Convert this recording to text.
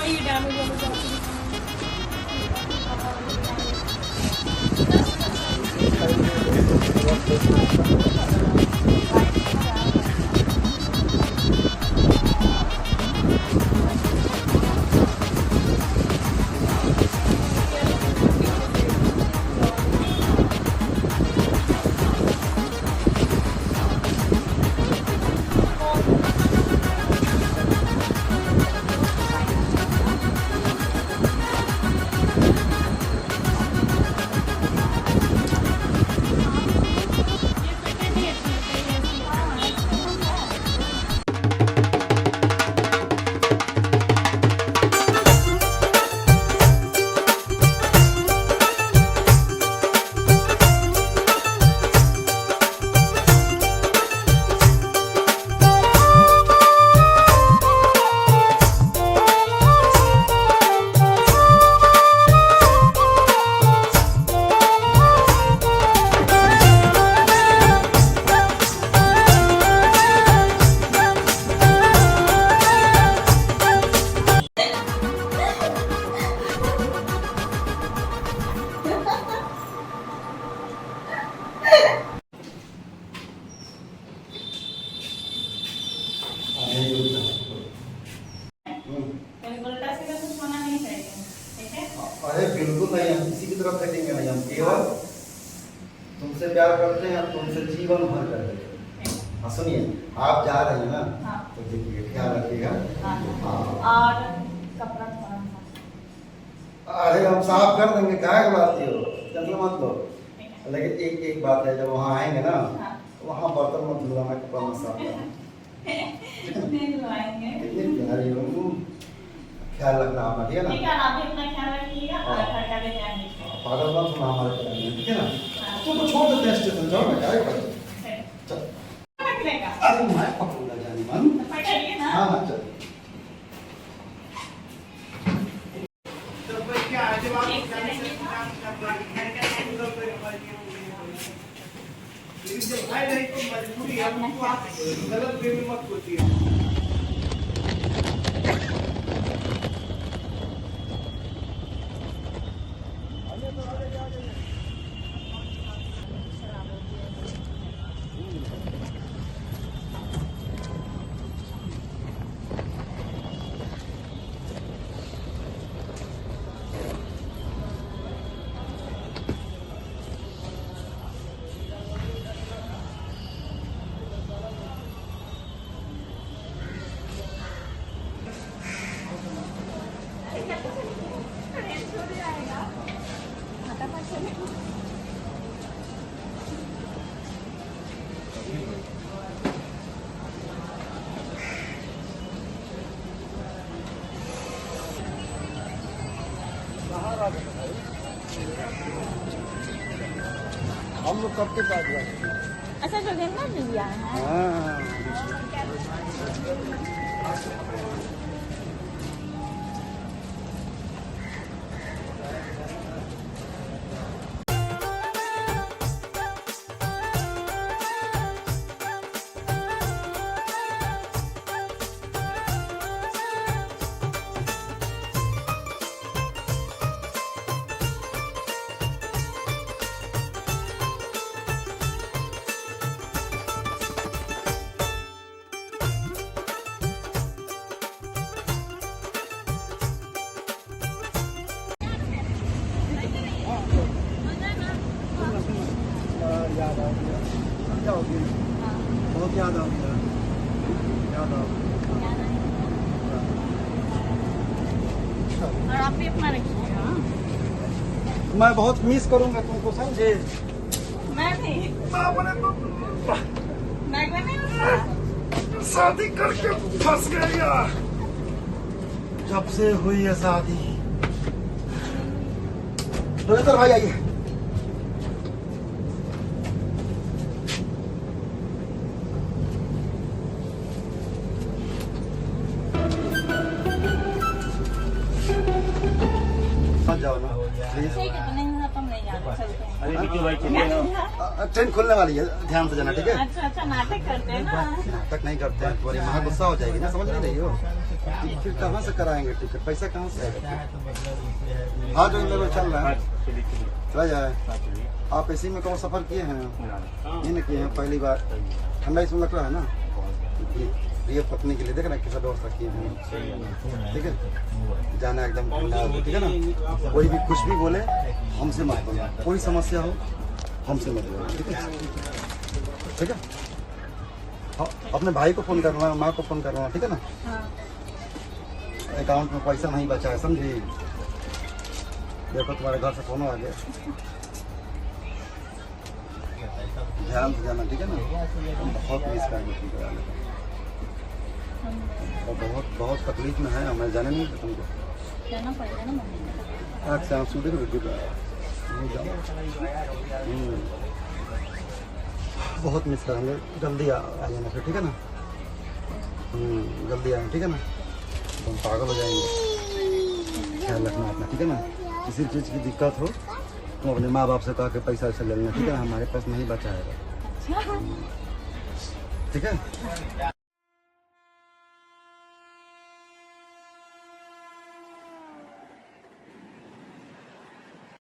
ये डैमेज हो जाती है। अरे बिल्कुल नहीं, हम किसी की तरफ कटेंगे नहीं, हम केवल तुमसे प्यार करते हैं, तुमसे जीवन भर करते हैं। हाँ सुनिए, आप जा रहे हैं ना, हाँ। तो देखिए ख्याल रखिएगा। और कपड़ा थोड़ा अरे हम साफ कर देंगे, क्या बुलाती हो, टेंशन मत लो। लेकिन एक बात है, जब वहाँ आएंगे ना, वहाँ बर्तन मत धुलाना, कपड़ा मत साफ करना। नहीं धुलवाएंगे। कितनी प्यारी हो, ख्याल रखना अपना, ठीक है ना? ठीक है, आप भी अपना ख्याल रखिएगा और घर का भी ध्यान रखिएगा। पागल मत होना हमारे करेंगे, ठीक है ना? तो छोड़ देते हैं स्टेशन, जाओ ना, क्या करें? चल। पकड़ेगा। अरे मैं पकड़ूंगा जानी मन। पकड़िए ना। हाँ हाँ चल। गलत फहमी मत सोचिए। हम लोग कब के बाद अच्छा जो गंगा लिया है। याद आ गया, क्या हो गया? बहुत याद आ गया, याद आ गया। और आप भी अपना रखिएगा। मैं बहुत मिस करूंगा तुमको, समझे? मैं भी। मैं शादी करके फंस गई यार, जब से हुई है शादी। रोहित भाई आइए। जाओ ना, ठीक है, तो नहीं हुआ तो हम नहीं यार चलते हैं। अरे बिट्टू भाई चलिए ना। ट्रेन खुलने वाली है, ध्यान से जाना, ठीक है? अच्छा अच्छा नाटक करते हैं ना। नाटक नहीं करते हैं, तुम्हारी माँ गुस्सा हो जाएगी ना, समझ नहीं रही हो? फिर कहाँ से कराएंगे टिकट, पैसा कहाँ से आएगा? हाँ जो इन लोग चल रहा है, चलिए चलिए चला जाए। चलिए। आप इसी में कौन सफर किए हैं? हाँ। ये नहीं किए हैं पहली बार? ठंडा इसमें लग रहा है ना? ये पत्नी के लिए देख ना कैसा व्यवस्था किए हैं, ठीक है? जाना एकदम ठंडा, ठीक है ना? कोई भी कुछ भी बोले हमसे मत बोलो, कोई समस्या हो हमसे मत बोलो, ठीक है? ठीक है? हाँ, अपने भाई को फोन करना, माँ को फोन करना, ठीक है ना? हाँ। अकाउंट में पैसा नहीं बचा है, समझी? देखो तुम्हारे घर से फोन आ गया, ध्यान से जाना, ठीक है ना? हम बहुत मिस करेंगे तुमको वाले को। और बहुत बहुत तकलीफ में है, मैं जाने नहीं देता तुमको। जाना पड़ेगा ना मम्मी। अच्छा सुधर बिल्कुल बहुत मिस करेंगे, जल्दी आ जाना फिर, ठीक है ना? जल्दी आना, ठीक है ना? तुम पागल हो जाएंगे, ख्याल रखना अपना, ठीक है ना? किसी चीज़ की दिक्कत हो तुम अपने माँ बाप से कहा के पैसा वैसा ले लेना, ठीक है ना? हमारे पास नहीं बचा है, ठीक है?